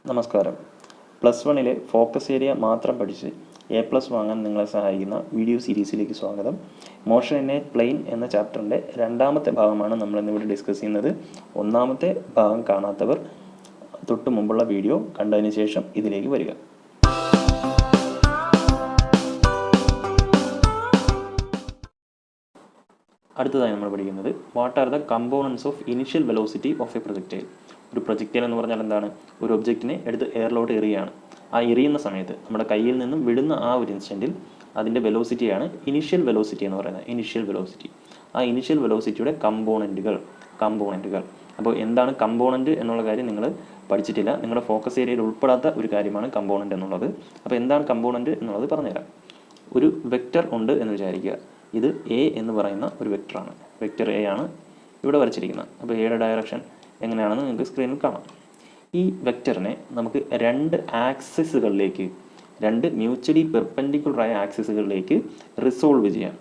നമസ്കാരം. +1 focus area മാത്രം പഠിച്ച് A+ വാങ്ങാൻ നിങ്ങളെ സഹായിക്കുന്ന വീഡിയോ സീരീസിലേക്ക് സ്വാഗതം. മോഷൻ ഇൻ എ പ്ലെയിൻ എന്ന ചാപ്റ്ററിൻ്റെ രണ്ടാമത്തെ ഭാഗമാണ് നമ്മളിന്നിവിടെ ഡിസ്കസ് ചെയ്യുന്നത്. ഒന്നാമത്തെ ഭാഗം കാണാത്തവർ തൊട്ട് മുമ്പുള്ള വീഡിയോ കണ്ടതിന് ശേഷം ഇതിലേക്ക് വരിക. അടുത്തതായി നമ്മൾ പഠിക്കുന്നത് what are the components of initial velocity of a projectile. ഒരു പ്രൊജക്റ്റൈൽ എന്ന് പറഞ്ഞാൽ എന്താണ്? ഒരു ഒബ്ജക്റ്റിനെ എടുത്ത് എയറിലോട്ട് എറിയുകയാണ്. ആ എറിയുന്ന സമയത്ത് നമ്മുടെ കയ്യിൽ നിന്നും വിടുന്ന ആ ഒരു ഇൻസ്റ്റൻറ്റിൽ അതിൻ്റെ വെലോസിറ്റിയാണ് ഇനിഷ്യൽ വെലോസിറ്റി എന്ന് പറയുന്നത്. ഇനിഷ്യൽ വെലോസിറ്റി, ആ ഇനിഷ്യൽ വെലോസിറ്റിയുടെ കമ്പോണൻറ്റുകൾ. അപ്പോൾ എന്താണ് കമ്പോണൻറ്റ് എന്നുള്ള കാര്യം നിങ്ങൾ പഠിച്ചിട്ടില്ല. നിങ്ങളുടെ ഫോക്കസ് ഏരിയയിൽ ഉൾപ്പെടാത്ത ഒരു കാര്യമാണ് കമ്പോണൻറ്റ് എന്നുള്ളത്. അപ്പോൾ എന്താണ് കമ്പോണൻറ്റ് എന്നുള്ളത് പറഞ്ഞുതരാം. ഒരു വെക്റ്റർ ഉണ്ട് എന്ന് വിചാരിക്കുക. ഇത് എ എന്ന് പറയുന്ന ഒരു വെക്റ്ററാണ്. വെക്റ്റർ എ ആണ് ഇവിടെ വരച്ചിരിക്കുന്നത്. അപ്പോൾ എയുടെ ഡയറക്ഷൻ എങ്ങനെയാണെന്ന് നിങ്ങൾക്ക് സ്ക്രീനിൽ കാണാം. ഈ വെക്റ്ററിനെ നമുക്ക് രണ്ട് ആക്സിസുകളിലേക്ക്, രണ്ട് മ്യൂച്വലി പെർപെൻഡിക്കുലറായ ആക്സിസുകളിലേക്ക് റിസോൾവ് ചെയ്യാം.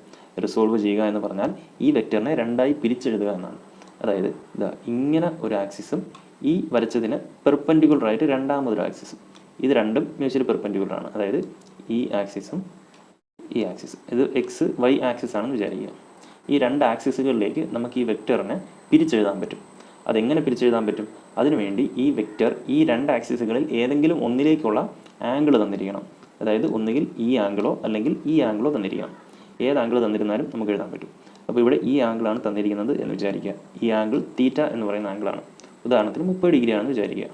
റിസോൾവ് ചെയ്യുക എന്ന് പറഞ്ഞാൽ ഈ വെക്റ്ററിനെ രണ്ടായി പിരിച്ചെഴുതുക എന്നാണ്. അതായത് ഇതാ ഇങ്ങനെ ഒരു ആക്സിസും ഈ വരച്ചതിന് പെർപെൻഡിക്കുലറായിട്ട് രണ്ടാമതൊരു ആക്സിസും. ഇത് രണ്ടും മ്യൂച്വലി പെർപെൻഡിക്കുലറാണ്. അതായത് ഈ ആക്സിസും ഈ ആക്സിസ്, ഇത് എക്സ് വൈ ആക്സിസ് ആണെന്ന് വിചാരിക്കുക. ഈ രണ്ട് ആക്സിസുകളിലേക്ക് നമുക്ക് ഈ വെക്റ്ററിനെ പിരിച്ചെഴുതാൻ പറ്റും. അതെങ്ങനെ പിരിച്ചെഴുതാൻ പറ്റും? അതിനുവേണ്ടി ഈ വെക്റ്റർ ഈ രണ്ട് ആക്സിസുകളിൽ ഏതെങ്കിലും ഒന്നിലേക്കുള്ള ആംഗിൾ തന്നിരിക്കണം. അതായത് ഒന്നുകിൽ ഈ ആംഗിളോ അല്ലെങ്കിൽ ഈ ആംഗിളോ തന്നിരിക്കണം. ഏത് ആംഗിൾ തന്നിരുന്നാലും നമുക്ക് എഴുതാൻ പറ്റും. അപ്പോൾ ഇവിടെ ഈ ആംഗിളാണ് തന്നിരിക്കുന്നത് എന്ന് വിചാരിക്കുക. ഈ ആംഗിൾ തീറ്റ എന്ന് പറയുന്ന ആംഗിളാണ്. ഉദാഹരണത്തിന് 30 ഡിഗ്രി ആണെന്ന് വിചാരിക്കുക.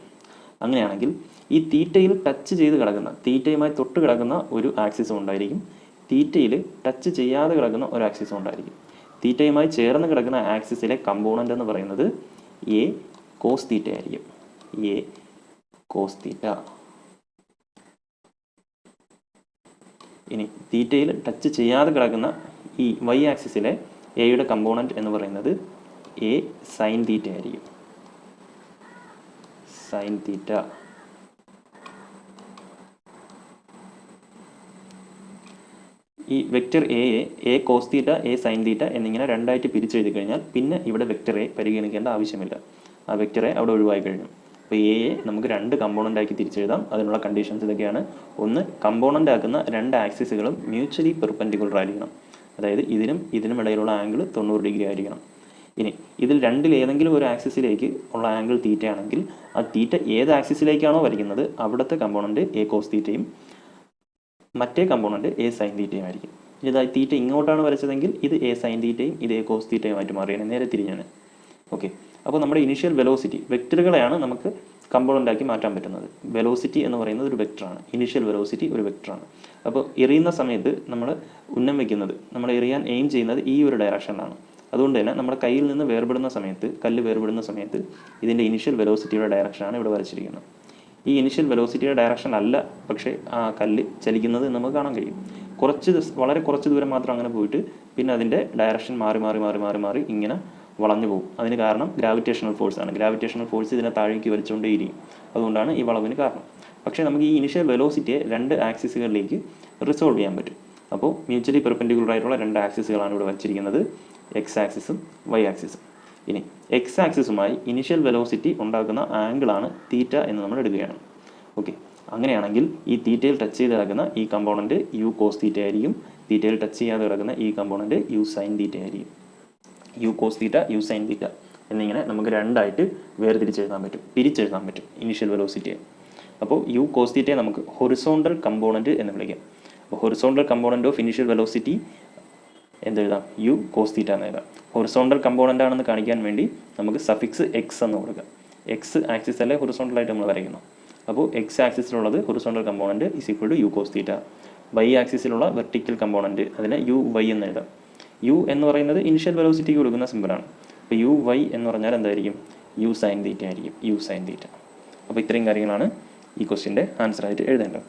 അങ്ങനെയാണെങ്കിൽ ഈ തീറ്റയിൽ ടച്ച് ചെയ്ത് കിടക്കുന്ന, തീറ്റയുമായി തൊട്ട് കിടക്കുന്ന ഒരു ആക്സിസും ഉണ്ടായിരിക്കും. തീറ്റയിൽ ടച്ച് ചെയ്യാതെ കിടക്കുന്ന ഒരു ആക്സിസും ഉണ്ടായിരിക്കും. തീറ്റയുമായി ചേർന്ന് കിടക്കുന്ന ആക്സിസിലെ കമ്പോണൻ്റ് എന്ന് പറയുന്നത് എ കോസ് തീറ്റ ആയിരിക്കും. A cos theta. ഇനി തീറ്റയിൽ ടച്ച് ചെയ്യാതെ കിടക്കുന്ന ഈ വൈ ആക്സിസിലെ എയുടെ കമ്പോണൻ്റ് എന്ന് പറയുന്നത് എ സൈൻ തീറ്റ ആയിരിക്കും. Sine theta. ഈ vector A cos theta, A sine theta എന്നിങ്ങനെ രണ്ടായിട്ട് പിരിച്ചെഴുതി കഴിഞ്ഞാൽ പിന്നെ ഇവിടെ വെക്റ്റർ എ പരിഗണിക്കേണ്ട ആവശ്യമില്ല. ആ വെക്റ്റർ എ അവിടെ ഒഴിവായി കഴിഞ്ഞു. അപ്പോൾ എയെ നമുക്ക് രണ്ട് കമ്പോണൻ്റ് ആക്കി തിരിച്ചെഴുതാം. അതിനുള്ള കണ്ടീഷൻസ് ഇതൊക്കെയാണ്. ഒന്ന്, കമ്പോണൻ്റ് ആക്കുന്ന രണ്ട് ആക്സിസുകളും മ്യൂച്വലി പെർപെൻഡിക്കുലർ ആയിരിക്കണം. അതായത് ഇതിനും ഇടയിലുള്ള ആംഗിൾ 90 ഡിഗ്രി ആയിരിക്കണം. ഇനി ഇതിൽ രണ്ടിൽ ഏതെങ്കിലും ഒരു ആക്സിസിലേക്ക് ഉള്ള ആംഗിൾ തീറ്റ ആണെങ്കിൽ ആ തീറ്റ ഏത് ആക്സിസിലേക്കാണോ വരയ്ക്കുന്നത് അവിടുത്തെ കമ്പോണൻ്റ് എ കോസ് തീറ്റയും മറ്റേ കമ്പോണൻ്റ് എ സൈൻ തീറ്റയും ആയിരിക്കും. ഇതായി തീറ്റ ഇങ്ങോട്ടാണ് വരച്ചതെങ്കിൽ ഇത് എ സൈൻ തീറ്റയും ഇത് എ കോസ് തീറ്റയുമായിട്ട് മാറിയാണ്, നേരെ തിരിഞ്ഞാണ്. ഓക്കെ. അപ്പോൾ നമ്മുടെ ഇനിഷ്യൽ വെലോസിറ്റി, വെക്റ്ററുകളെയാണ് നമുക്ക് കമ്പോണൻ്റ് ആക്കി മാറ്റാൻ പറ്റുന്നത്. വെലോസിറ്റി എന്ന് പറയുന്നത് ഒരു വെക്റ്ററാണ്. ഇനിഷ്യൽ വെലോസിറ്റി ഒരു വെക്റ്ററാണ്. അപ്പോൾ എറിയുന്ന സമയത്ത് നമ്മൾ ഉന്നം വയ്ക്കുന്നത്, നമ്മൾ എറിയാൻ എയിം ചെയ്യുന്നത് ഈ ഒരു ഡയറക്ഷനിലാണ്. അതുകൊണ്ട് തന്നെ നമ്മുടെ കയ്യിൽ നിന്ന് വേർപെടുന്ന സമയത്ത്, കല്ല് വേർപെടുന്ന സമയത്ത് ഇതിൻ്റെ ഇനിഷ്യൽ വെലോസിറ്റിയുടെ ഡയറക്ഷനാണ് ഇവിടെ വരച്ചിരിക്കുന്നത്. ഈ ഇനിഷ്യൽ വെലോസിറ്റിയുടെ ഡയറക്ഷൻ അല്ല പക്ഷേ ആ കല്ല് ചലിക്കുന്നത് നമുക്ക് കാണാൻ കഴിയും. വളരെ കുറച്ച് ദൂരം മാത്രം അങ്ങനെ പോയിട്ട് പിന്നെ അതിൻ്റെ ഡയറക്ഷൻ മാറി ഇങ്ങനെ വളഞ്ഞു പോകും. അതിന് കാരണം ഗ്രാവിറ്റേഷണൽ ഫോഴ്സാണ്. ഗ്രാവിറ്റേഷണൽ ഫോഴ്സ് ഇതിനെ താഴേക്ക് വലിച്ചുകൊണ്ടേയിരിക്കും. അതുകൊണ്ടാണ് ഈ വളവിന് കാരണം. പക്ഷേ നമുക്ക് ഈ ഇനിഷ്യൽ വെലോസിറ്റിയെ രണ്ട് ആക്സിസുകളിലേക്ക് റിസോൾവ് ചെയ്യാൻ പറ്റും. അപ്പോൾ മ്യൂച്വലി പെർപെൻഡിക്കുലർ ആയിട്ടുള്ള രണ്ട് ആക്സിസുകളാണ് ഇവിടെ വച്ചിരിക്കുന്നത്, എക്സ് ആക്സിസും വൈ ആക്സിസും. ഇനി എക്സ് ആക്സിസുമായി ഇനിഷ്യൽ വെലോസിറ്റി ഉണ്ടാക്കുന്ന ആംഗിളാണ് തീറ്റ എന്ന് നമ്മൾ എടുക്കുകയാണ്. ഓക്കെ. അങ്ങനെയാണെങ്കിൽ ഈ തീറ്റയിൽ ടച്ച് ചെയ്ത് കിടക്കുന്ന ഈ കമ്പോണൻറ്റ് യു കോസ് തീറ്റ ആയിരിക്കും. തീറ്റയിൽ ടച്ച് ചെയ്യാതെ കിടക്കുന്ന ഈ കമ്പോണൻറ്റ് യു സൈൻ തീറ്റ ആയിരിക്കും. U cos theta, u sine theta എന്നിങ്ങനെ നമുക്ക് രണ്ടായിട്ട് പിരിച്ചെഴുതാൻ പറ്റും ഇനിഷ്യൽ വെലോസിറ്റിയെ. അപ്പോൾ യു കോസ് തീറ്റയെ നമുക്ക് ഹൊറിസോണ്ടൽ കമ്പോണൻറ്റ് എന്ന് വിളിക്കാം. അപ്പോൾ horizontal component of initial velocity എന്തെഴുതാം? യു കോസ് തീറ്റ എന്ന് എഴുതാം. ഹൊറിസോണ്ടൽ കമ്പോണൻ്റ് ആണെന്ന് കാണിക്കാൻ വേണ്ടി നമുക്ക് സഫിക്സ് എക്സ് എന്ന് കൊടുക്കാം. എക്സ് ആക്സിസ് അല്ലേ ഹൊറിസോണ്ടലായിട്ട് നമ്മൾ വരയ്ക്കുന്നു. അപ്പോൾ എക്സ് ആക്സിസിലുള്ളത് horizontal component is equal to u cos theta. Y ആക്സിസിലുള്ള വെർട്ടിക്കൽ കമ്പോണൻറ്റ് അതിനെ യു വൈ എന്ന് എഴുതാം. യു എന്ന് പറയുന്നത് ഇനിഷ്യൽ വെലോസിറ്റിക്ക് കൊടുക്കുന്ന സിമ്പിളാണ്. അപ്പോൾ യു വൈ എന്ന് പറഞ്ഞാൽ എന്തായിരിക്കും? യു സൈൻ തീറ്റ ആയിരിക്കും. U sine theta. അപ്പോൾ ഇത്രയും കാര്യങ്ങളാണ് ഈ ക്വസ്റ്റ്യൻ്റെ ആൻസറായിട്ട് എഴുതേണ്ടത്.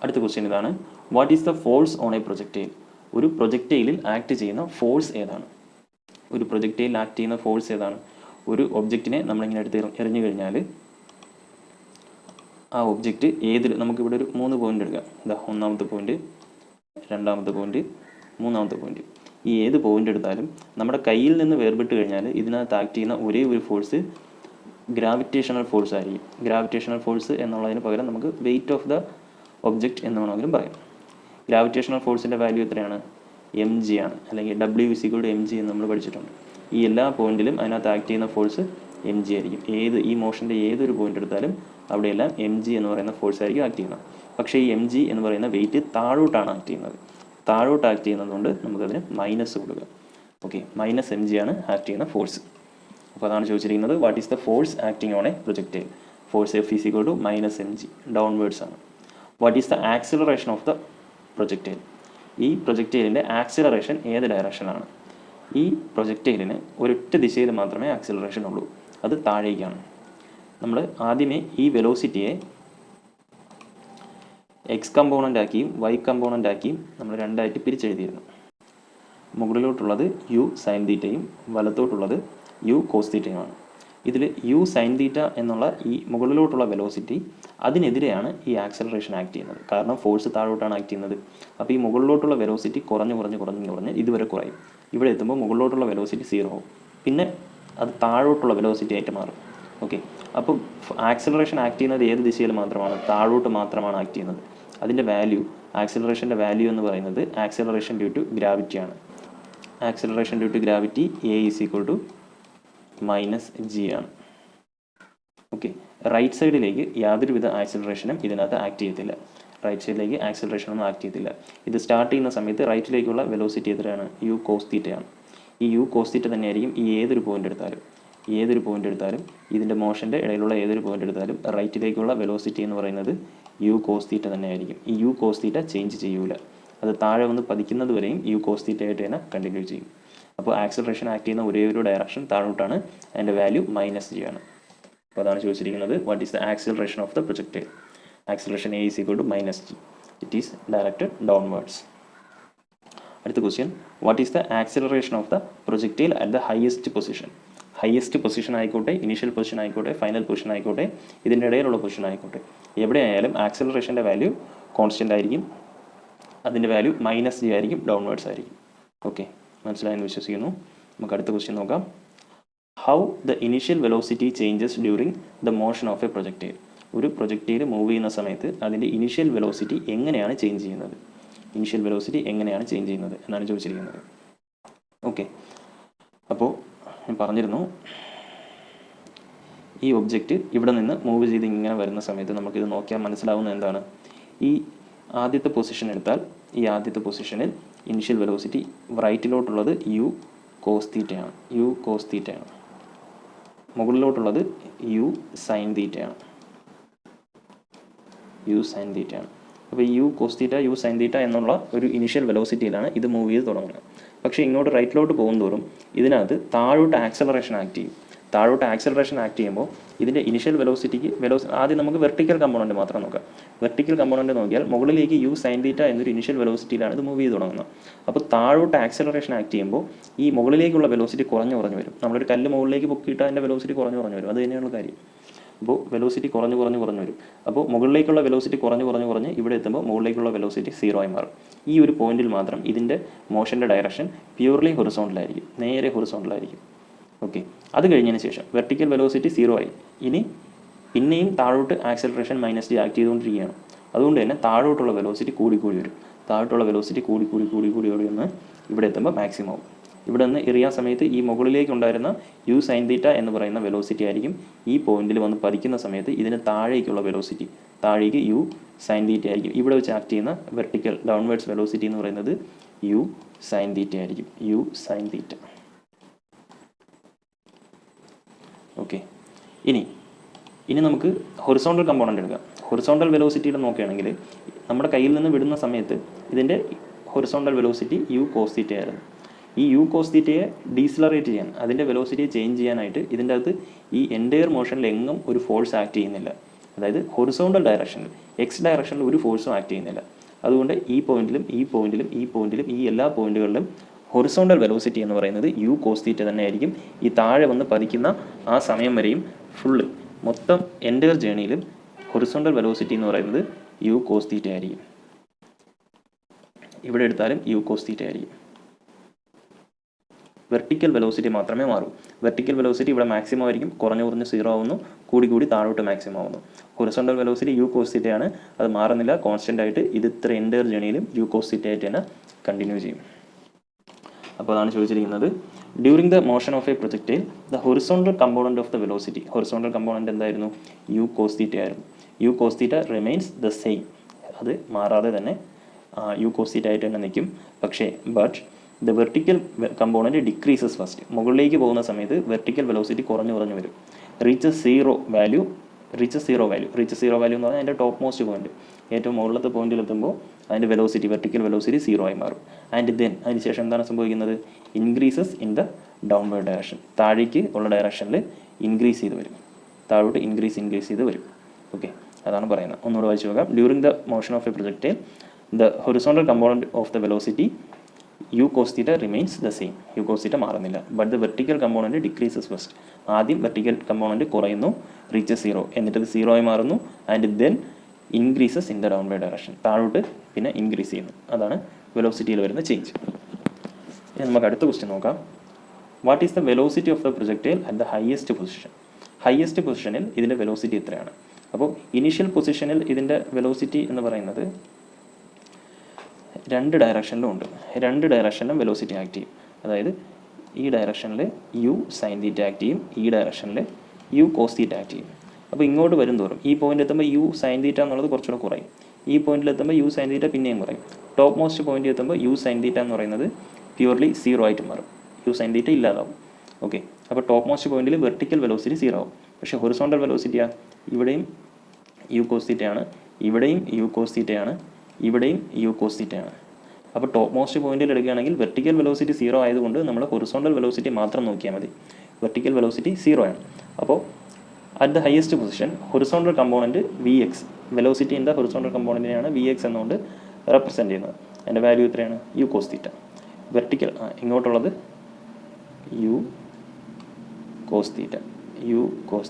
അടുത്ത ക്വസ്റ്റ്യൻ ഇതാണ്. What is the force on A projectile? ഒരു പ്രൊജക്റ്റൈലിൽ ആക്ട് ചെയ്യുന്ന ഫോഴ്സ് ഏതാണ്? ഒരു പ്രൊജക്റ്റൈലിൽ ആക്ട് ചെയ്യുന്ന ഫോഴ്സ് ഏതാണ്? ഒരു ഒബ്ജക്റ്റിനെ നമ്മളിങ്ങനെ എടുത്ത് എറിഞ്ഞു കഴിഞ്ഞാൽ ആ ഒബ്ജക്റ്റ് നമുക്കിവിടെ ഒരു 3 പോയിൻ്റ് എടുക്കാം. ഇതാ ഒന്നാമത്തെ പോയിൻ്റ്, രണ്ടാമത്തെ പോയിൻ്റ്, മൂന്നാമത്തെ പോയിൻ്റ്. ഈ ഏത് പോയിൻ്റ് എടുത്താലും നമ്മുടെ കയ്യിൽ നിന്ന് വേർപെട്ട് കഴിഞ്ഞാൽ ഇതിനകത്ത് ആക്ട് ചെയ്യുന്ന ഒരേ ഒരു ഫോഴ്സ് ഗ്രാവിറ്റേഷണൽ ഫോഴ്സ് ആയിരിക്കും. ഗ്രാവിറ്റേഷണൽ ഫോഴ്സ് എന്നുള്ളതിന് പകരം നമുക്ക് വെയിറ്റ് ഓഫ് ദ ഒബ്ജക്റ്റ് എന്ന് വേണമെങ്കിലും പറയാം. ഗ്രാവിറ്റേഷണൽ ഫോഴ്സിൻ്റെ വാല്യൂ എത്രയാണ്? mg ആണ്, അല്ലെങ്കിൽ W=mg എന്ന് നമ്മൾ പഠിച്ചിട്ടുണ്ട്. ഈ എല്ലാ പോയിന്റിലും അതിനകത്ത് ആക്ട് ചെയ്യുന്ന ഫോഴ്സ് mg ആയിരിക്കും. ഈ മോഷൻ്റെ ഏതൊരു പോയിന്റ് എടുത്താലും അവിടെയെല്ലാം mg എന്ന് പറയുന്ന ഫോഴ്സ് ആയിരിക്കും ആക്ട് ചെയ്യുന്നത്. പക്ഷേ ഈ mg എന്ന് പറയുന്ന വെയിറ്റ് താഴോട്ടാണ് ആക്ട് ചെയ്യുന്നത്. താഴോട്ട് ആക്ട് ചെയ്യുന്നതുകൊണ്ട് നമുക്കതിന് മൈനസ് കൊടുക്കുക. ഓക്കെ, -mg ആണ് ആക്ട് ചെയ്യുന്ന ഫോഴ്സ്. അപ്പോൾ അതാണ് ചോദിച്ചിരിക്കുന്നത്, what is the force acting on a projectile? Force F -mg, downwards ആണ്. What is the acceleration of the projectile? ഈ പ്രൊജക്ടൈലിൻ്റെ ആക്സിലറേഷൻ ഏത് ഡയറക്ഷനാണ്? ഈ പ്രൊജക്ടൈലിന് ഒരൊറ്റ ദിശയിൽ മാത്രമേ ആക്സിലറേഷൻ ഉള്ളൂ, അത് താഴേക്കാണ്. നമ്മൾ ആദ്യമേ ഈ വെലോസിറ്റിയെ എക്സ് കമ്പോണൻ്റ് ആക്കിയും വൈ കമ്പോണൻ്റ് ആക്കിയും നമ്മൾ രണ്ടായിട്ട് പിരിച്ചെഴുതിയിരുന്നു. മുകളിലോട്ടുള്ളത് യു സൈൻ തീറ്റയും വലത്തോട്ടുള്ളത് യു കോസ് തീറ്റയുമാണ്. ഇതിൽ യു സൈൻ തീറ്റ എന്നുള്ള ഈ മുകളിലോട്ടുള്ള വെലോസിറ്റി, അതിനെതിരെയാണ് ഈ ആക്സലറേഷൻ ആക്ട് ചെയ്യുന്നത്. കാരണം ഫോഴ്സ് താഴോട്ടാണ് ആക്ട് ചെയ്യുന്നത്. അപ്പോൾ ഈ മുകളിലോട്ടുള്ള വെലോസിറ്റി കുറഞ്ഞ് ഇതുവരെ കുറയും. ഇവിടെ എത്തുമ്പോൾ മുകളിലോട്ടുള്ള വെലോസിറ്റി 0 ആവും. പിന്നെ അത് താഴോട്ടുള്ള വെലോസിറ്റി ആയിട്ട് മാറും. ഓക്കെ, അപ്പോൾ ആക്സലറേഷൻ ആക്ട് ചെയ്യുന്നത് ഏത് ദിശയിൽ മാത്രമാണ്? താഴോട്ട് മാത്രമാണ് ആക്ട് ചെയ്യുന്നത്. അതിൻ്റെ വാല്യൂ, ആക്സലറേഷൻ്റെ വാല്യൂ എന്ന് പറയുന്നത് ആക്സലറേഷൻ ഡ്യൂ ടു ഗ്രാവിറ്റിയാണ്. Acceleration due to gravity A -g ആണ്. ഓക്കെ, റൈറ്റ് സൈഡിലേക്ക് യാതൊരുവിധ ആക്സലറേഷനും ഇതിനകത്ത് ആക്ട് ചെയ്യത്തില്ല. റൈറ്റ് സൈഡിലേക്ക് ആക്സലറേഷൻ ഒന്നും ആക്ട് ചെയ്യത്തില്ല. ഇത് സ്റ്റാർട്ട് ചെയ്യുന്ന സമയത്ത് റൈറ്റിലേക്കുള്ള വെലോസിറ്റി എത്രയാണ്? യു കോസ് തീറ്റയാണ്. ഈ യു കോസ് തീറ്റ തന്നെയായിരിക്കും ഈ ഏതൊരു പോയിന്റ് എടുത്താലും ഇതിൻ്റെ മോഷൻ്റെ ഇടയിലുള്ള ഏതൊരു പോയിന്റ് എടുത്താലും റൈറ്റിലേക്കുള്ള വെലോസിറ്റി എന്ന് പറയുന്നത് യു കോസ് തീറ്റ തന്നെയായിരിക്കും. ഈ യു കോസ് തീറ്റ ചേഞ്ച് ചെയ്യൂല. അത് താഴെ വന്ന് പതിക്കുന്നത് വരെയും യു കോസ് തീറ്റ ആയിട്ട് തന്നെ കണ്ടിന്യൂ ചെയ്യും. അപ്പോൾ ആക്സലറേഷൻ ആക്ട് ചെയ്യുന്ന ഒരേ ഒരു ഡയറക്ഷൻ താഴോട്ടാണ്. അതിൻ്റെ വാല്യൂ -g ആണ്. അപ്പോൾ അതാണ് ചോദിച്ചിരിക്കുന്നത്, what is the acceleration of the projectile? Acceleration A -g. It is directed downwards. അടുത്ത question, what is the acceleration of the projectile at the highest position? Highest position ആയിക്കോട്ടെ, initial position ആയിക്കോട്ടെ, final position ആയിക്കോട്ടെ, ഇതിൻ്റെ ഇടയിലുള്ള position ആയിക്കോട്ടെ, എവിടെയായാലും ആക്സലറേഷൻ്റെ value constant ആയിരിക്കും. അതിൻ്റെ വാല്യൂ -g ആയിരിക്കും, ഡൗൺവേർഡ്സ് ആയിരിക്കും. ഓക്കെ, മനസ്സിലായെന്ന് വിശ്വസിക്കുന്നു. നമുക്ക് അടുത്ത ക്വസ്റ്റ്യൻ നോക്കാം. How the initial velocity changes during the motion of A projectile? ഒരു പ്രൊജക്ടൈൽ മൂവ് ചെയ്യുന്ന സമയത്ത് അതിൻ്റെ ഇനീഷ്യൽ വെലോസിറ്റി എങ്ങനെയാണ് ചേഞ്ച് ചെയ്യുന്നത്? എന്നാണ് ചോദിച്ചിരിക്കുന്നത്. ഓക്കെ, അപ്പോൾ ഞാൻ പറഞ്ഞിരുന്നു, ഈ ഒബ്ജക്റ്റ് ഇവിടെ നിന്ന് മൂവ് ചെയ്ത് ഇങ്ങനെ വരുന്ന സമയത്ത് നമുക്കിത് നോക്കിയാൽ മനസ്സിലാവുന്ന എന്താണ്? ഈ ആദ്യത്തെ പൊസിഷൻ എടുത്താൽ ഈ ആദ്യത്തെ പൊസിഷനിൽ ഇനിഷ്യൽ വെലോസിറ്റി റൈറ്റിലോട്ടുള്ളത് യു കോസ് തീറ്റയാണ്. മുകളിലോട്ടുള്ളത് യു സൈൻ തീറ്റയാണ്. അപ്പോൾ ഈ u cos theta, u sine theta എന്നുള്ള ഒരു ഇനിഷ്യൽ വെലോസിറ്റിയിലാണ് ഇത് മൂവ് ചെയ്ത് തുടങ്ങുന്നത്. പക്ഷേ ഇങ്ങോട്ട് റൈറ്റിലോട്ട് പോകുന്തോറും ഇതിനകത്ത് താഴോട്ട് ആക്സലറേഷൻ ആക്ട് ചെയ്യുമ്പോൾ ഇതിൻ്റെ ഇനിഷ്യൽ വെലോസിറ്റിക്ക് ആദ്യം നമുക്ക് വെർട്ടിക്കൽ കമ്പോണൻറ്റ് മാത്രം നോക്കാം. വെർട്ടിക്കൽ കമ്പോണൻറ്റ് നോക്കിയാൽ മുകളിലേക്ക് യു സൈൻ തീറ്റ എന്നൊരു ഇനിഷ്യൽ വെലോസിറ്റിയിലാണ് ഇത് മൂവ് ചെയ്ത് തുടങ്ങുന്നത്. അപ്പോൾ താഴോട്ട് ആക്സലറേഷൻ ആക്ട് ചെയ്യുമ്പോൾ ഈ മുകളിലേക്കുള്ള വെലോസിറ്റി കുറഞ്ഞു വരും. നമ്മളൊരു കല്ല് മുകളിലേക്ക് പൊക്കിയിട്ട് അതിൻ്റെ വെലോസിറ്റി കുറഞ്ഞു വരും. അത് തന്നെയുള്ള കാര്യം. അപ്പോൾ വെലോസിറ്റി കുറഞ്ഞു വരും. അപ്പോൾ മുകളിലേക്കുള്ള വെലോസിറ്റി കുറഞ്ഞ് ഇവിടെ എത്തുമ്പോൾ മുകളിലേക്കുള്ള വെലോസിറ്റി 0 ആയി മാറും. ഈ ഒരു പോയിന്റിൽ മാത്രം ഇതിൻ്റെ മോഷൻ്റെ ഡയറക്ഷൻ പ്യൂർലി ഹൊറിസോണ്ടലായിരിക്കും, നേരെ ഹൊറിസോണ്ടലായിരിക്കും. ഓക്കെ, അത് കഴിഞ്ഞതിന് ശേഷം വെർട്ടിക്കൽ വെലോസിറ്റി 0 ആയി. പിന്നെയും താഴോട്ട് ആക്സലറേഷൻ -g ആക്ട് ചെയ്തുകൊണ്ടിരിക്കുകയാണ്. അതുകൊണ്ട് തന്നെ താഴോട്ടുള്ള വെലോസിറ്റി കൂടി വരും. താഴോട്ടുള്ള വെലോസിറ്റി കൂടി വന്ന് ഇവിടെ എത്തുമ്പോൾ മാക്സിമം ആവും. ഇവിടെ നിന്ന് എറിയാൻ സമയത്ത് ഈ മുകളിലേക്ക് ഉണ്ടായിരുന്ന യു സൈൻ തീറ്റ എന്ന് പറയുന്ന വെലോസിറ്റി ആയിരിക്കും ഈ പോയിന്റിൽ വന്ന് പതിക്കുന്ന സമയത്ത് ഇതിന് താഴേക്കുള്ള വെലോസിറ്റി, താഴേക്ക് യു സൈൻ തീറ്റ ആയിരിക്കും. ഇവിടെ വെച്ച് ആക്ട് ചെയ്യുന്ന വെർട്ടിക്കൽ ഡൗൺവേർഡ്സ് വെലോസിറ്റി എന്ന് പറയുന്നത് യു സൈൻ തീറ്റ ആയിരിക്കും. ഓക്കെ, ഇനി നമുക്ക് ഹൊറിസോണ്ടൽ കമ്പോണൻ്റ് എടുക്കാം. ഹൊറിസോണ്ടൽ വെലോസിറ്റിയുടെ നോക്കുകയാണെങ്കിൽ നമ്മുടെ കയ്യിൽ നിന്ന് വിടുന്ന സമയത്ത് ഇതിൻ്റെ horizontal velocity u cos theta ആയിരുന്നു. ഈ യു കോസ് തീറ്റയെ ഡീസിലറേറ്റ് ചെയ്യാൻ, അതിൻ്റെ വെലോസിറ്റിയെ ചേഞ്ച് ചെയ്യാനായിട്ട് ഇതിൻ്റെ അകത്ത് ഈ എൻറ്റയർ മോഷനിൽ എങ്ങും ഒരു ഫോഴ്സ് ആക്ട് ചെയ്യുന്നില്ല. അതായത് ഹൊറിസോണ്ടൽ ഡയറക്ഷനിൽ, എക്സ് ഡയറക്ഷനിൽ ഒരു ഫോഴ്സും ആക്ട് ചെയ്യുന്നില്ല. അതുകൊണ്ട് ഈ പോയിന്റിലും ഈ എല്ലാ പോയിന്റുകളിലും ഹൊറിസോണ്ടൽ വെലോസിറ്റി എന്ന് പറയുന്നത് യു കോസ് തീറ്റ തന്നെ ആയിരിക്കും. ഈ താഴെ വന്ന് പതിക്കുന്ന ആ സമയം വരെയും മൊത്തം എൻറ്റയർ ജേണിയിലും ഹൊറിസോണ്ടൽ വെലോസിറ്റി എന്ന് പറയുന്നത് യു കോസ് തീറ്റ ആയിരിക്കും. ഇവിടെ എടുത്താലും യു കോസ് തീറ്റ ആയിരിക്കും. വെർട്ടിക്കൽ വെലോസിറ്റി മാത്രമേ മാറൂ. വെർട്ടിക്കൽ വെലോസിറ്റി ഇവിടെ മാക്സിമം ആയിരിക്കും, കുറഞ്ഞ് 0 ആവുന്നു, കൂടി താഴോട്ട് മാക്സിമം ആവുന്നു. ഹൊറിസോണ്ടൽ വെലോസിറ്റി യു കോസ് തീറ്റയാണ്, അത് മാറുന്നില്ല, കോൺസ്റ്റൻ്റ് ആയിട്ട് ഇത് ഇത്ര എൻ്റർ ജേണിയിലും യു കോസ് തീറ്റ ആയിട്ട് തന്നെ കണ്ടിന്യൂ ചെയ്യും. അപ്പോൾ അതാണ് ചോദിച്ചിരിക്കുന്നത്. During the motion of a projectile the horizontal component of the velocity, horizontal component എന്തായിരുന്നു? യു കോസ് തീറ്റ ആയിരുന്നു. U cos theta remains the same, അത് മാറാതെ തന്നെ യു കോസ് തീറ്റ ആയിട്ട് തന്നെ നിൽക്കും. പക്ഷേ but the vertical component decreases first, മുകളിലേക്ക് പോകുന്ന സമയത്ത് വെർട്ടിക്കൽ വെലോസിറ്റി കുറഞ്ഞു വരും. റീച്ച് സീറോ വാല്യൂ എന്ന് പറഞ്ഞാൽ അതിൻ്റെ ടോപ്പ് മോസ്റ്റ് പോയിന്റ്, ഏറ്റവും മുകളിലത്തെ പോയിന്റിലെത്തുമ്പോൾ അതിൻ്റെ വെലോസിറ്റി, വെർട്ടിക്കൽ വെലോസിറ്റി 0 ആയി മാറും. ആൻഡ് ദെൻ അതിന് ശേഷം എന്താണ് സംഭവിക്കുന്നത്? Increases in the downward direction, താഴേക്ക് ഉള്ള ഡയറക്ഷനിൽ ഇൻക്രീസ് ചെയ്ത് വരും, താഴോട്ട് ഇൻക്രീസ് ചെയ്ത് വരും. ഓക്കെ, അതാണ് പറയുന്നത്. ഒന്നുകൂടെ വായിച്ചു നോക്കാം. During the motion of a projectile the horizontal component of the velocity u cos theta remains the same, u cos theta മാറുന്നില്ല. But the vertical component decreases first, ആദ്യം വെർട്ടിക്കൽ കമ്പോണൻറ്റ് കുറയുന്നു, റീച്ച് 0, എന്നിട്ട് അത് 0 ആയി മാറുന്നു. And then increases in the downward direction, താഴോട്ട് പിന്നെ increase ചെയ്യുന്നു. അതാണ് വെലോസിറ്റിയിൽ വരുന്ന ചേഞ്ച്. ഇനി നമുക്ക് അടുത്ത ക്വസ്റ്റ്യൻ നോക്കാം. What is the velocity of the projectile at the highest position? Highest പൊസിഷനിൽ ഇതിൻ്റെ വെലോസിറ്റി എത്രയാണ്? അപ്പോൾ ഇനീഷ്യൽ പൊസിഷനിൽ ഇതിൻ്റെ വെലോസിറ്റി എന്ന് പറയുന്നത് രണ്ട് ഡയറക്ഷനിലും ഉണ്ട്. രണ്ട് ഡയറക്ഷനിലും വെലോസിറ്റി ആക്ട് ചെയ്യും. അതായത് ഈ ഡയറക്ഷനിൽ യു സൈൻ തീറ്റ ആക്ട് ചെയ്യും, ഈ ഡയറക്ഷനിൽ യു കോസ് തീറ്റ ആക്ട് ചെയ്യും. അപ്പോൾ ഇങ്ങോട്ട് വരും തോറും ഈ പോയിന്റ് എത്തുമ്പോൾ യു സൈൻ തീറ്റ എന്നുള്ളത് കുറച്ചുകൂടെ കുറയും, ഈ പോയിന്റിൽ എത്തുമ്പോൾ യു സൈൻ തീറ്റ പിന്നെയും കുറയും. ടോപ്പ് മോസ്റ്റ് പോയിന്റ് എത്തുമ്പോൾ യു സൈൻ തീറ്റ എന്ന് പറയുന്നത് പ്യൂർലി 0 ആയിട്ട് മാറും, യു സൈൻ തീറ്റ ഇല്ലാതാവും. ഓക്കെ, അപ്പോൾ ടോപ്പ് മോസ്റ്റ് പോയിന്റിൽ വെർട്ടിക്കൽ വെലോസിറ്റി 0 ആവും. പക്ഷേ ഹൊറിസോണ്ടൽ വെലോസിറ്റിയാണ്, ഇവിടെയും യു കോസ് തീറ്റയാണ്, ഇവിടെയും യു കോസ് തീറ്റയാണ്, ഇവിടെയും യു കോസ് തീറ്റയാണ്. അപ്പോൾ ടോപ്പ് മോസ്റ്റ് പോയിന്റിൽ എടുക്കുകയാണെങ്കിൽ വെർട്ടിക്കൽ വെലോസിറ്റി 0 ആയതുകൊണ്ട് നമ്മൾ ഹൊറിസോണ്ടൽ വെലോസിറ്റി മാത്രം നോക്കിയാൽ മതി. വെർട്ടിക്കൽ വെലോസിറ്റി 0 ആണ്. അപ്പോൾ at the highest position horizontal component Vx, velocity in the horizontal കമ്പോണൻറ്റിനെയാണ് Vx എന്നുകൊണ്ട് റെപ്രസെൻറ്റ് ചെയ്യുന്നത്. അതിൻ്റെ വാല്യൂ എത്രയാണ്? U cos theta. വെർട്ടിക്കൽ ഇങ്ങോട്ടുള്ളത് u cos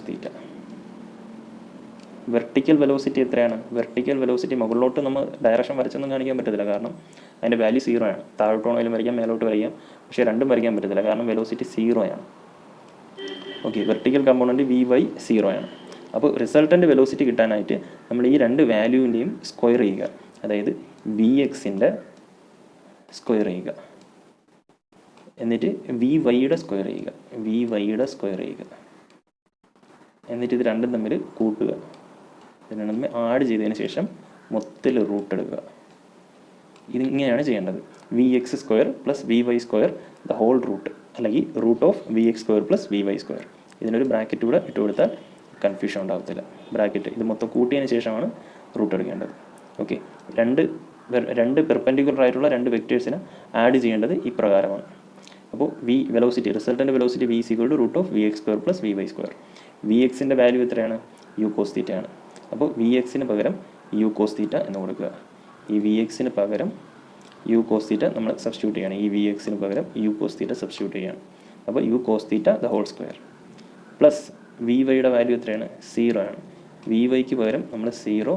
theta. Vertical velocity എത്രയാണ്? വെർട്ടിക്കൽ വെലോസിറ്റി മുകളിലോട്ട് നമ്മൾ ഡയറക്ഷൻ വരച്ചൊന്നും കാണിക്കാൻ പറ്റത്തില്ല, കാരണം അതിൻ്റെ വാല്യൂ 0 ആണ്. താഴോട്ടാണെങ്കിലും വരയ്ക്കാം, മേലോട്ട് വരയ്ക്കാം, പക്ഷേ രണ്ടും വരയ്ക്കാൻ പറ്റത്തില്ല, കാരണം വെലോസിറ്റി 0 ആണ്. ഓക്കെ, വെർട്ടിക്കൽ കമ്പോണൻറ്റ് Vy 0 ആണ്. അപ്പോൾ റിസൾട്ടൻ്റ് വെലോസിറ്റി കിട്ടാനായിട്ട് നമ്മൾ ഈ രണ്ട് വാല്യൂവിൻ്റെയും സ്ക്വയർ ചെയ്യുക. അതായത് Vxൻ്റെ സ്ക്വയർ ചെയ്യുക, എന്നിട്ട് Vyയുടെ സ്ക്വയർ ചെയ്യുക, എന്നിട്ട് ഇത് രണ്ടും തമ്മിൽ കൂട്ടുക. ഇത് രണ്ടും തമ്മിൽ ആഡ് ചെയ്തതിന് ശേഷം മൊത്തത്തിൽ റൂട്ട് എടുക്കുക. ഇതിങ്ങനെയാണ് ചെയ്യേണ്ടത്. Vx² + Vy² the whole root, അല്ലെങ്കിൽ റൂട്ട് ഓഫ് Vx² + Vy². ഇതിനൊരു ബ്രാക്കറ്റ് കൂടെ ഇട്ട് കൊടുത്താൽ കൺഫ്യൂഷൻ ഉണ്ടാകത്തില്ല. ബ്രാക്കറ്റ് ഇത് മൊത്തം കൂട്ടിയതിന് ശേഷമാണ് റൂട്ട് എടുക്കേണ്ടത്. ഓക്കെ, രണ്ട് പെർപെൻഡിക്കുലർ ആയിട്ടുള്ള രണ്ട് വെക്റ്റേഴ്സിനെ ആഡ് ചെയ്യേണ്ടത് ഈ പ്രകാരമാണ്. അപ്പോൾ velocity, resultant velocity V = root of Vx² + Vy². Vxൻ്റെ വാല്യൂ എത്രയാണ്? യു കോസ് തീറ്റ ആണ്. അപ്പോൾ Vxന് പകരം യു കോസ് തീറ്റ എന്ന് കൊടുക്കുക. ഈ Vxന് പകരം യു കോസ് തീറ്റ നമ്മൾ സബ്സ്റ്റിറ്റ്യൂട്ട് ചെയ്യണം. ഈ Vxന് പകരം യു കോസ് തീറ്റ സബ്സ്റ്റിറ്റ്യൂട്ട് ചെയ്യണം. അപ്പോൾ u cos theta the whole square plus Vyയുടെ വാല്യൂ എത്രയാണ്? 0 ആണ്. Vyക്ക് പകരം നമ്മൾ 0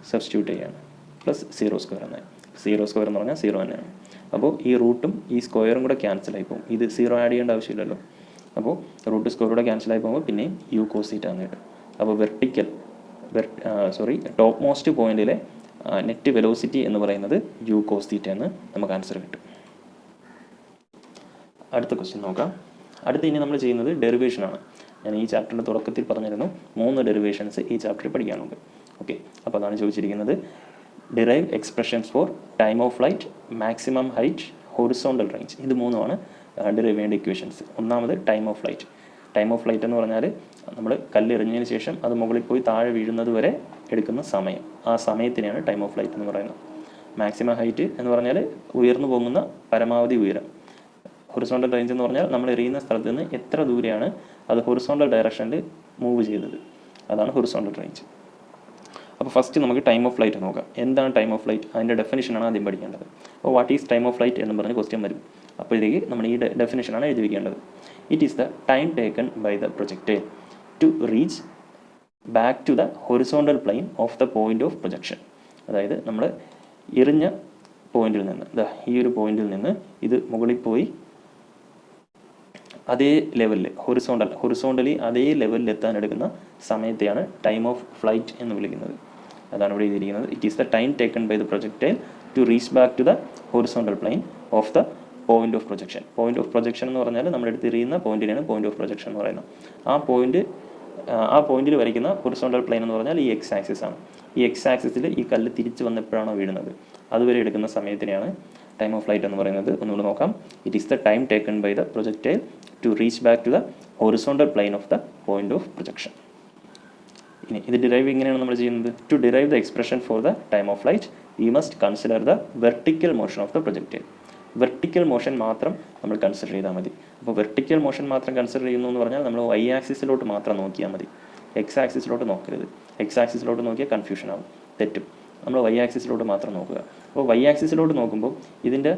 സബ്സ്റ്റിറ്റ്യൂട്ട് ചെയ്യണം, പ്ലസ് 0² എന്നായി. 0² എന്ന് പറഞ്ഞാൽ 0 തന്നെയാണ്. അപ്പോൾ ഈ റൂട്ടും ഈ സ്ക്വയറും കൂടെ ക്യാൻസലായി പോകും. ഇത് 0 ആഡ് ചെയ്യേണ്ട ആവശ്യമില്ലല്ലോ. അപ്പോൾ റൂട്ട് സ്ക്വയർ കൂടെ ക്യാൻസലായി പോകുമ്പോൾ പിന്നെയും യു കോസ് തീറ്റ എന്ന് കിട്ടും. അപ്പോൾ ടോപ്പ് മോസ്റ്റ് പോയിന്റിലെ നെറ്റ് വെലോസിറ്റി എന്ന് പറയുന്നത് യു കോസ് തീറ്റ എന്ന് നമുക്ക് ആൻസർ കിട്ടും. അടുത്ത ക്വസ്റ്റ്യൻ നോക്കാം. അടുത്ത ഇനി നമ്മൾ ചെയ്യുന്നത് ഡെറിവേഷനാണ്. ഞാൻ ഈ ചാപ്റ്ററിൻ്റെ തുടക്കത്തിൽ പറഞ്ഞിരുന്നു 3 ഡെറിവേഷൻസ് ഈ ചാപ്റ്ററിൽ പഠിക്കാനുണ്ട്. ഓക്കെ, അപ്പോൾ അതാണ് ചോദിച്ചിരിക്കുന്നത്. Derive expressions for time of flight, maximum height, horizontal range. ഇത് മൂന്നുമാണ് ഡിറൈവ് ചെയ്യേണ്ട ഇക്വേഷൻസ്. ഒന്നാമത് time of flight. Time of flight എന്ന് പറഞ്ഞാൽ നമ്മൾ കല്ലെറിഞ്ഞതിന് ശേഷം അത് മുകളിൽ പോയി താഴെ വീഴുന്നത് വരെ എടുക്കുന്ന സമയം, ആ സമയത്തിനെയാണ് ടൈം ഓഫ് ഫ്ലൈറ്റ് എന്ന് പറയുന്നത്. മാക്സിമം ഹൈറ്റ് എന്ന് പറഞ്ഞാൽ ഉയർന്നു പോകുന്ന പരമാവധി ഉയരം. ഹൊറിസോണ്ടൽ റേഞ്ച് എന്ന് പറഞ്ഞാൽ നമ്മൾ എറിയുന്ന സ്ഥലത്ത് നിന്ന് എത്ര ദൂരെയാണ് അത് ഹൊറിസോണ്ടൽ ഡയറക്ഷനിൽ മൂവ് ചെയ്തത്, അതാണ് ഹൊറിസോണ്ടൽ റേഞ്ച്. അപ്പോൾ ഫസ്റ്റ് നമുക്ക് ടൈം ഓഫ് ഫ്ലൈറ്റ് നോക്കാം. എന്താണ് ടൈം ഓഫ് ഫ്ലൈറ്റ്? അതിൻ്റെ ഡെഫിനിഷനാണ് ആദ്യം പഠിക്കേണ്ടത്. അപ്പോൾ what is time of flight എന്ന് പറഞ്ഞ് ക്വസ്റ്റ്യൻ വരും. അപ്പോഴത്തേക്ക് നമ്മൾ ഈ ഡെഫിനിഷനാണ് എഴുതി വയ്ക്കേണ്ടത്. It is the time taken by the projectile to reach back to the horizontal plane of the point of projection. അതായത് നമ്മൾ എറിഞ്ഞ പോയിന്റിൽ നിന്ന്, ഈ ഒരു പോയിന്റിൽ നിന്ന് ഇത് മുകളിൽ പോയി അതേ ലെവലിൽ ഹൊറിസോണ്ടലി അതേ ലെവലിൽ എത്താൻ എടുക്കുന്ന സമയത്തെയാണ് ടൈം ഓഫ് ഫ്ലൈറ്റ് എന്ന് വിളിക്കുന്നത്. അതാണ് ഇവിടെ എഴുതിയിരിക്കുന്നത്. It is the time taken by the projectile to reach back to the horizontal plane of the point of projection. Point of projection എന്ന് പറഞ്ഞാൽ നമ്മുടെ അടുത്ത് എറിയുന്ന പോയിന്റിനാണ് പോയിന്റ് ഓഫ് പ്രൊജക്ഷൻ എന്ന് പറയുന്നത്. ആ പോയിന്റിൽ വരയ്ക്കുന്ന ഹൊറിസോണ്ടൽ പ്ലെയിൻ എന്ന് പറഞ്ഞാൽ ഈ എക്സ് ആക്സിസ് ആണ്. ഈ എക്സ് ആക്സിസിൽ ഈ കല്ല് തിരിച്ച് വന്നപ്പോഴാണോ വീഴുന്നത് അതുവരെ എടുക്കുന്ന സമയത്തിനെയാണ് ടൈം ഓഫ് ഫ്ലൈറ്റ് എന്ന് പറയുന്നത്. ഒന്നുകൂടി നോക്കാം. It is the time taken by the projectile to reach back to the horizontal plane of the point of projection. ഇനി ഇത് ഡിറൈവ് എങ്ങനെയാണ് നമ്മൾ ചെയ്യുന്നത്? To derive the expression for the time of flight we must consider the vertical motion of the projectile. Vertical motion മാത്രം നമ്മൾ consider ചെയ്താൽ മതി. അപ്പോൾ വെർട്ടിക്കൽ മോഷൻ മാത്രം കൺസിഡർ ചെയ്യുന്നു എന്ന് പറഞ്ഞാൽ നമ്മൾ വൈ ആക്സിസിലോട്ട് മാത്രം നോക്കിയാൽ മതി. എക്സ് ആക്സിസിലോട്ട് നോക്കരുത്. എക്സ് ആക്സിസിലോട്ട് നോക്കിയാൽ കൺഫ്യൂഷൻ ആവും, തെറ്റും. നമ്മൾ വൈ ആക്സിസിലോട്ട് മാത്രം നോക്കുക. അപ്പോൾ വൈ ആക്സിസിലോട്ട് നോക്കുമ്പോൾ ഇതിൻ്റെ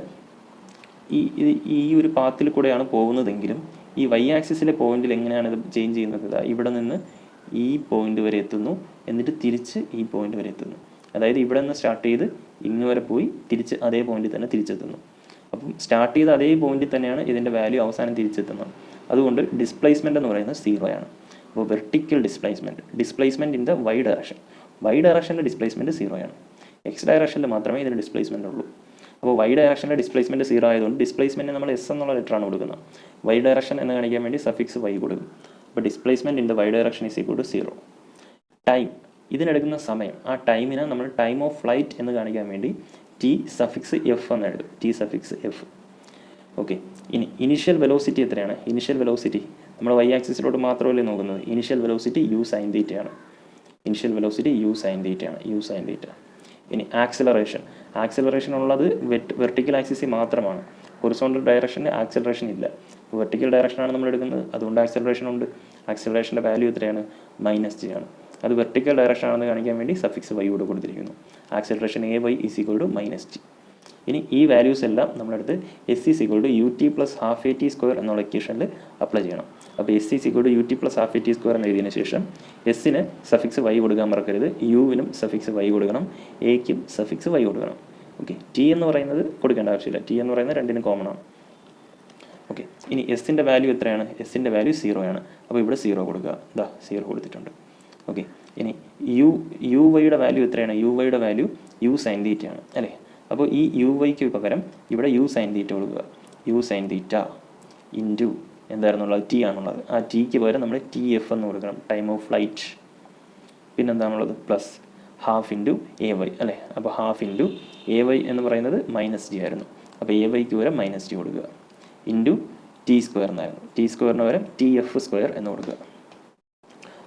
ഈ ഒരു പാത്തിൽ കൂടെയാണ് പോകുന്നതെങ്കിലും ഈ വൈ ആക്സിസിലെ പോയിന്റിൽ എങ്ങനെയാണ് ഇത് ചേഞ്ച് ചെയ്യുന്നത്? ഇവിടെ നിന്ന് ഈ പോയിന്റ് വരെ എത്തുന്നു, എന്നിട്ട് തിരിച്ച് ഈ പോയിന്റ് വരെ എത്തുന്നു. അതായത് ഇവിടെ നിന്ന് സ്റ്റാർട്ട് ചെയ്ത് ഇങ്ങ് വരെ പോയി തിരിച്ച് അതേ പോയിന്റിൽ തന്നെ തിരിച്ചെത്തുന്നു. അപ്പം സ്റ്റാർട്ട് ചെയ്ത അതേ പോയിന്റിൽ തന്നെയാണ് ഇതിൻ്റെ വാല്യൂ അവസാനം തിരിച്ചെത്തുന്നത്. അതുകൊണ്ട് ഡിസ്പ്ലേസ്മെൻ്റ് എന്ന് പറയുന്നത് 0 ആണ്. അപ്പോൾ vertical displacement in the y ഡയറക്ഷനിലെ ഡിസ്പ്ലേസ്മെൻറ്റ് 0 ആണ്. എക്സ് ഡയറക്ഷനിൽ മാത്രമേ ഇതിന് ഡിസ്പ്ലേസ്മെൻ്റ് ഉള്ളൂ. അപ്പോൾ വൈ ഡയറക്ഷനിലെ ഡിസ്പ്ലേസ്മെൻറ്റ് 0 ആയതുകൊണ്ട് ഡിസ്പ്ലേസ്മെൻറ്റ് നമ്മൾ എസ് എന്നുള്ള ലെറ്ററാണ് കൊടുക്കുന്നത്. വൈ ഡയറക്ഷൻ എന്ന് കാണിക്കാൻ വേണ്ടി സഫിക്സ് വൈ കൊടുക്കും. അപ്പോൾ displacement in the y direction is equal to 0. Time, ഇതിനെടുക്കുന്ന സമയം, ആ ടൈമിനെ നമ്മൾ ടൈം ഓഫ് ഫ്ലൈറ്റ് എന്ന് കാണിക്കാൻ വേണ്ടി ടി സഫിക്സ് എഫ് എന്ന് എഴുതും. T suffix F. ഓക്കെ. ഇനി ഇനിഷ്യൽ വെലോസിറ്റി എത്രയാണ്? ഇനിഷ്യൽ വെലോസിറ്റി നമ്മൾ വൈ ആക്സിസിലോട്ട് മാത്രമല്ലേ നോക്കുന്നത്. ഇനിഷ്യൽ വെലോസിറ്റി യു സൈൻ തീറ്റയാണ്. Initial velocity u sine theta. ഇനി ആക്സിലറേഷൻ ഉള്ളത് വെർട്ടിക്കൽ ആക്സിസിൽ മാത്രമാണ്. ഹൊറിസോണ്ടൽ ഡയറക്ഷന് ആക്സിലറേഷൻ ഇല്ല. വെർട്ടിക്കൽ ഡയറക്ഷനാണ് നമ്മൾ എടുക്കുന്നത്, അതുകൊണ്ട് ആക്സിലറേഷൻ ഉണ്ട്. ആക്സിലറേഷൻ്റെ വാല്യൂ എത്രയാണ്? -g ആണ്. അത് വെർട്ടിക്കൽ ഡയറക്ഷൻ ആണെന്ന് കാണിക്കാൻ വേണ്ടി സഫിക്സ് വൈ കൂടെ കൊടുത്തിരിക്കുന്നു. Acceleration AY = -g. ഇനി ഈ വാല്യൂസ് എല്ലാം നമ്മളെടുത്ത് S = ut + ½ എന്നുള്ള ഇക്വേഷനിൽ അപ്ലൈ ചെയ്യണം. അപ്പോൾ S = ut + ½ എന്ന് എഴുതിയതിന് ശേഷം എസ്സിന് സഫിക്സ് വൈ കൊടുക്കാൻ മറക്കരുത്, യുവിനും സഫിക്സ് വൈ കൊടുക്കണം, എക്കും സഫിക്സ് വൈ കൊടുക്കണം. ഓക്കെ. ടി എന്ന് പറയുന്നത് കൊടുക്കേണ്ട ആവശ്യമില്ല. ടി എന്ന് പറയുന്നത് രണ്ടിനും കോമൺ ആണ്. ഓക്കെ. ഇനി എസിൻ്റെ വാല്യൂ എത്രയാണ്? എസിൻ്റെ വാല്യൂ 0 ആണ്. അപ്പോൾ ഇവിടെ 0 കൊടുക്കുക. 0 കൊടുത്തിട്ടുണ്ട്. ഓക്കെ. ഇനി യു വൈയുടെ വാല്യൂ എത്രയാണ്? യു വൈയുടെ വാല്യൂ യു സൈൻ തീറ്റയാണ് അല്ലേ? അപ്പോൾ ഈ യു വൈക്ക് പകരം ഇവിടെ യു സൈൻ തീറ്റ കൊടുക്കുക. യു സൈൻ തീറ്റ ഇൻറ്റു എന്തായിരുന്നുള്ളത്? ടി ആണുള്ളത്. ആ ടിക്ക് പകരം നമ്മൾ TF എന്ന് കൊടുക്കണം, ടൈം ഓഫ് ഫ്ലൈറ്റ്. പിന്നെന്താണുള്ളത്? പ്ലസ് ½ × AY അല്ലേ? അപ്പോൾ ½ × AY എന്ന് പറയുന്നത് -g ആയിരുന്നു. അപ്പോൾ AYക്ക് പകരം -g കൊടുക്കുക. ഇൻറ്റു T² എന്നായിരുന്നു. T² പകരം TF² എന്ന് കൊടുക്കുക.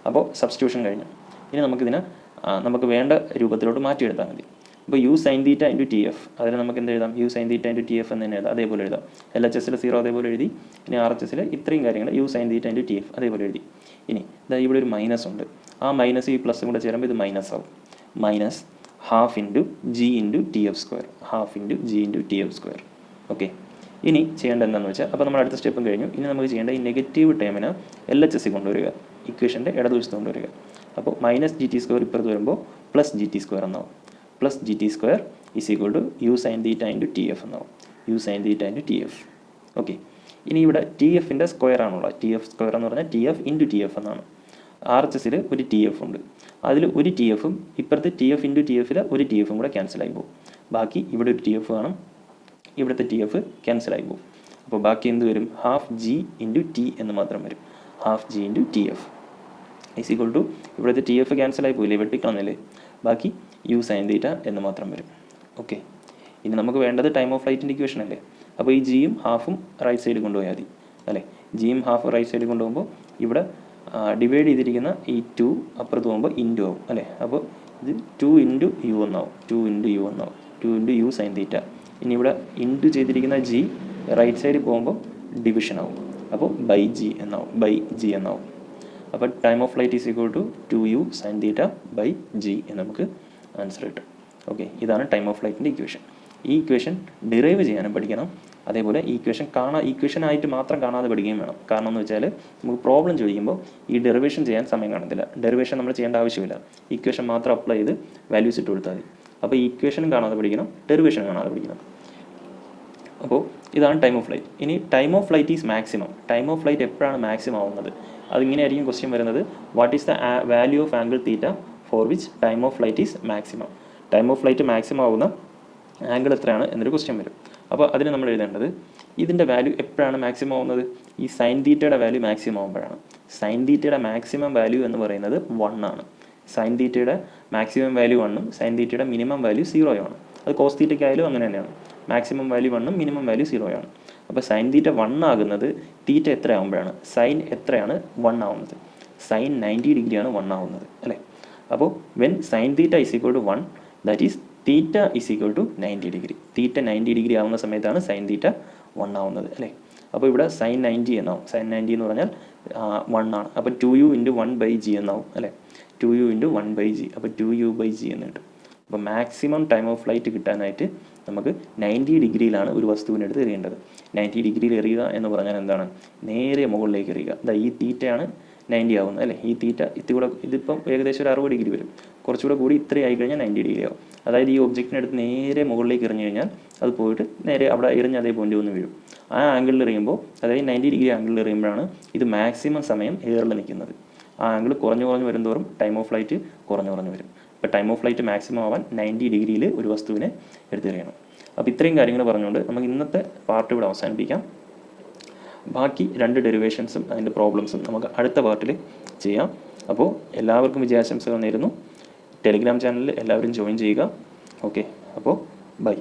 അപ്പോൾ സബ്സ്റ്റിറ്റ്യൂഷൻ കഴിഞ്ഞു. ഇനി നമുക്കിതിനെ നമുക്ക് വേണ്ട രൂപത്തിലോട്ട് മാറ്റിയെടുത്താൽ മതി. അപ്പോൾ u sine theta into TF, അതിന് നമുക്ക് എന്ത് എഴുതാം? U sine theta into TF എന്ന് തന്നെ എഴുതാം. അതേപോലെ എഴുതാം. LHSൽ 0 അതേപോലെ എഴുതി. ഇനി RHSൽ ഇത്രയും കാര്യങ്ങൾ u sine theta into TF അതേപോലെ എഴുതി. ഇനി ഇവിടെ ഒരു മൈനസ് ഉണ്ട്. ആ മൈനസ് ഈ പ്ലസും കൂടെ ചേരുമ്പോൾ ഇത് മൈനസ് ആവും. -12 × g × TF². ½ × g × TF². Okay. ഇനി ചെയ്യേണ്ടത് എന്താണെന്ന് വെച്ചാൽ, അപ്പോൾ നമ്മൾ അടുത്ത സ്റ്റെപ്പും കഴിഞ്ഞു. ഇനി നമുക്ക് ചെയ്യേണ്ട ഈ നെഗറ്റീവ് ടേമിന് LHS കൊണ്ടുവരിക, ഇക്വേഷൻ്റെ ഇടതുവശത്ത് കൊണ്ടുവരിക. അപ്പോൾ -GT² ഇപ്പുറത്ത് വരുമ്പോൾ +GT² എന്നാവും. +GT² = u sin θ × TF എന്നാവും. u sin θ × TF. ഓക്കെ. ഇനി ഇവിടെ TFൻ്റെ സ്ക്വയർ ആണുള്ളത്. TF² എന്ന് പറഞ്ഞാൽ TF × TF എന്നാണ്. RHSൽ ഒരു TF ഉണ്ട്. അതിൽ ഒരു TFും ഇപ്പുറത്ത് TF × TFൽ ഒരു TFും കൂടെ ക്യാൻസലായി പോകും. ബാക്കി ഇവിടെ ഒരു TF കാണും, ഇവിടുത്തെ TF ക്യാൻസലായി പോകും. അപ്പോൾ ബാക്കി എന്ത് വരും? ½ G × T എന്ന് മാത്രം വരും. ½ G × TF = ഇവിടുത്തെ TF ക്യാൻസലായി പോയില്ലേ, വെട്ടിക്കളഞ്ഞില്ലേ, ബാക്കി u sin θ എന്ന് മാത്രം വരും. ഓക്കെ. ഇനി നമുക്ക് വേണ്ടത് ടൈം ഓഫ് ഫ്ലൈറ്റിൻ്റെ ഇക്വേഷൻ അല്ലേ? അപ്പോൾ ഈ ജിയും ഹാഫും റൈറ്റ് സൈഡിൽ കൊണ്ടുപോയാൽ മതി അല്ലേ? ജിയും ഹാഫ് റൈറ്റ് സൈഡിൽ കൊണ്ടുപോകുമ്പോൾ ഇവിടെ ഡിവൈഡ് ചെയ്തിരിക്കുന്ന ഈ 2 അപ്പുറത്ത് പോകുമ്പോൾ ഇൻറ്റു ആവും അല്ലേ? അപ്പോൾ ഇത് 2 × u എന്നാവും. 2 × u എന്നാവും. 2 × u sin θ. ഇനി ഇവിടെ ഇൻറ്റു ചെയ്തിരിക്കുന്ന ജി റൈറ്റ് സൈഡിൽ പോകുമ്പോൾ ഡിവിഷൻ ആവും. അപ്പോൾ /g എന്നാവും. അപ്പോൾ time of flight = 2u sin θ /g എന്ന് നമുക്ക് ആൻസർ കിട്ടും. ഓക്കെ. ഇതാണ് ടൈം ഓഫ് ഫ്ലൈറ്റിൻ്റെ ഇക്വേഷൻ. ഈ ഇക്വേഷൻ ഡിറൈവ് ചെയ്യാനും പഠിക്കണം. അതേപോലെ ഈ ഇക്വേഷനായിട്ട് മാത്രം കാണാതെ പഠിക്കുകയും വേണം. കാരണം എന്ന് വെച്ചാൽ നമുക്ക് പ്രോബ്ലം ചോദിക്കുമ്പോൾ ഈ ഡെറിവേഷൻ ചെയ്യാൻ സമയം കാണത്തില്ല. ഡെറിവേഷൻ നമ്മൾ ചെയ്യേണ്ട ആവശ്യമില്ല. ഇക്വേഷൻ മാത്രം അപ്ലൈ ചെയ്ത് വാല്യൂസ് ഇട്ട് കൊടുത്താൽ മതി. അപ്പോൾ ഈ ഇക്വേഷനും കാണാതെ പഠിക്കണം, ഡെറിവേഷനും കാണാതെ പഠിക്കണം. അപ്പോൾ ഇതാണ് ടൈം ഓഫ് ഫ്ലൈറ്റ്. ഇനി time of flight is maximum. Time of flight എപ്പോഴാണ് മാക്സിമം ആവുന്നത്? അതിങ്ങനെയായിരിക്കും ക്വസ്റ്റ്യൻ വരുന്നത്. What is the value of angle theta for which time of flight is maximum. Time of flight maximum ആവുന്ന angle എത്രയാണ് എന്നൊരു question വരും. അപ്പോൾ അതിന് നമ്മൾ എഴുതേണ്ടത് ഇതിൻ്റെ വാല്യൂ എപ്പോഴാണ് മാക്സിമം ആവുന്നത്? ഈ സൈൻ തീറ്റയുടെ വാല്യൂ മാക്സിമം ആകുമ്പോഴാണ്. സൈൻ തീറ്റയുടെ മാക്സിമം വാല്യൂ എന്ന് പറയുന്നത് 1 ആണ്. സൈൻ തീറ്റയുടെ മാക്സിമം വാല്യൂ 1ഉം സൈൻ തീറ്റയുടെ മിനിമം വാല്യൂ 0 ആണ്. അത് കോസ് തീറ്റയ്ക്കായാലും അങ്ങനെ തന്നെയാണ്. മാക്സിമം വാല്യൂ 1ഉം മിനിമം വാല്യൂ 0 ആണ്. അപ്പോൾ സൈൻ തീറ്റ 1 ആകുന്നത് തീറ്റ എത്ര ആകുമ്പോഴാണ്? സൈൻ എത്രയാണ് 1 ആവുന്നത്? സൈൻ 90 ഡിഗ്രിയാണ് 1 ആവുന്നത് അല്ലേ? അപ്പോൾ when sine theta is equal to 1 that is theta is equal to 90 degree. Theta 90 degree ആവുന്ന സമയത്താണ് സൈൻ തീറ്റ 1 ആവുന്നത് അല്ലേ? അപ്പോൾ ഇവിടെ സൈൻ 90 എന്നാവും. സൈൻ 90 എന്ന് പറഞ്ഞാൽ 1 ആണ്. അപ്പോൾ 2u × 1/g എന്നാവും അല്ലേ? 2u × 1/g. അപ്പോൾ 2u/g എന്ന് കിട്ടും. അപ്പോൾ മാക്സിമം ടൈം ഓഫ് ഫ്ലൈറ്റ് കിട്ടാനായിട്ട് നമുക്ക് 90 ഡിഗ്രിയിലാണ് ഒരു വസ്തുവിനെടുത്ത് എറിയേണ്ടത്. 90 ഡിഗ്രിയിൽ എറിയുക എന്ന് പറഞ്ഞാൽ എന്താണ്? നേരെ മുകളിലേക്ക് എറിയുക. അതാ ഈ തീറ്റയാണ് 90 ആവുന്നത് അല്ലേ? ഈ തീറ്റ ഇത്തികൂടെ ഇതിപ്പം ഏകദേശം ഒരു 60 ഡിഗ്രി വരും. കുറച്ചുകൂടെ കൂടി ഇത്രയും ആയി കഴിഞ്ഞാൽ 90 ഡിഗ്രി ആവും. അതായത് ഈ ഒബ്ജക്റ്റിനെടുത്ത് നേരെ മുകളിലേക്ക് എറിഞ്ഞു കഴിഞ്ഞാൽ അത് പോയിട്ട് നേരെ അവിടെ എറിഞ്ഞ് അതേ പോയിന്റ് വന്ന് വീഴും. ആ ആംഗിളിൽ എറിയുമ്പോൾ, അതായത് 90 ഡിഗ്രി ആംഗിളിൽ എറിയുമ്പോഴാണ് ഇത് മാക്സിമം സമയം എയറിൽ നിൽക്കുന്നത്. ആ ആംഗിൾ കുറഞ്ഞു വരുന്തോറും ടൈം ഓഫ് ഫ്ലൈറ്റ് കുറഞ്ഞു വരും. അപ്പോൾ ടൈം ഓഫ് ഫ്ലൈറ്റ് മാക്സിമം ആവാൻ 90 ഡിഗ്രിയിൽ ഒരു വസ്തുവിനെ എടുത്തെറിയണം. അപ്പോൾ ഇത്രയും കാര്യങ്ങൾ പറഞ്ഞുകൊണ്ട് നമുക്ക് ഇന്നത്തെ പാർട്ട് ഇവിടെ അവസാനിപ്പിക്കാം. ബാക്കി 2 ഡെറിവേഷൻസും അതിൻ്റെ പ്രോബ്ലംസും നമുക്ക് അടുത്ത പാർട്ടിൽ ചെയ്യാം. അപ്പോൾ എല്ലാവർക്കും വിജയാശംസകൾ നേരുന്നു. ടെലിഗ്രാം ചാനലിൽ എല്ലാവരും ജോയിൻ ചെയ്യുക. ഓക്കെ, അപ്പോൾ ബൈ.